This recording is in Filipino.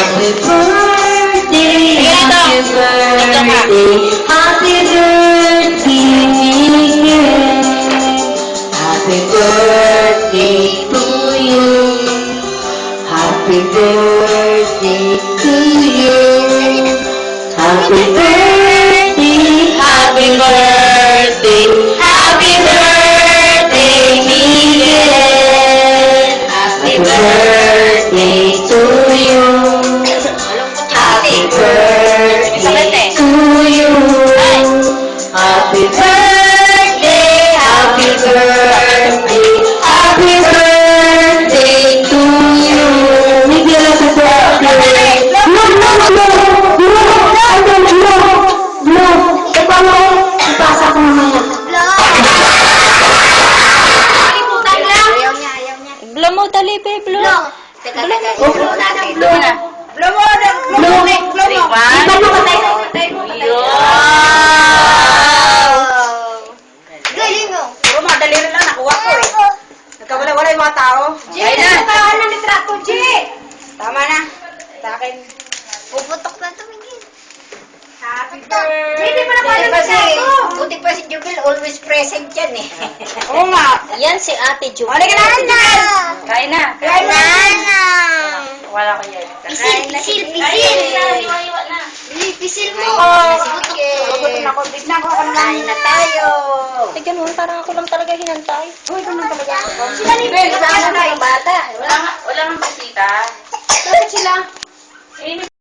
Happy birthday, happy birthday, happy birthday, Miguel. Happy birthday to you. Happy birthday to you. Happy birthday, happy birthday, happy birthday, Miguel. Happy birthday to you. Happy birthday to you. Happy birthday, happy birthday, happy birthday to you. Miguel, happy birthday. Ipasa ko mamaya. Blow mo, dali, babe, blow. Teka, blow natin. Blow na. Blow mo. Iba mo, patay mo. Galing mo. Puro madali rin lang, nakuha ko eh. Nagkawala-wala yung mga tao. Jay, nagkakaroon ng litrato, Jay. Tama na. Sa akin. Puputok na tumingin. Happy birthday. Hindi pa na pala litrato. Buti pa si Jubil, always present yan eh. Oo nga. Yan si Ate Ju. Halika na, Anan. Kain na. Kain na. Wala ko yan. Pisil. Pisil mo. Gutom na ko. Tignan ko ako naman. Kain na tayo. Eh, ganun, parang ako lang talaga hinantay. Uy, ganun talaga. Sila ni Bel, kasama na yung bata. Wala nga bisita. Bakit sila?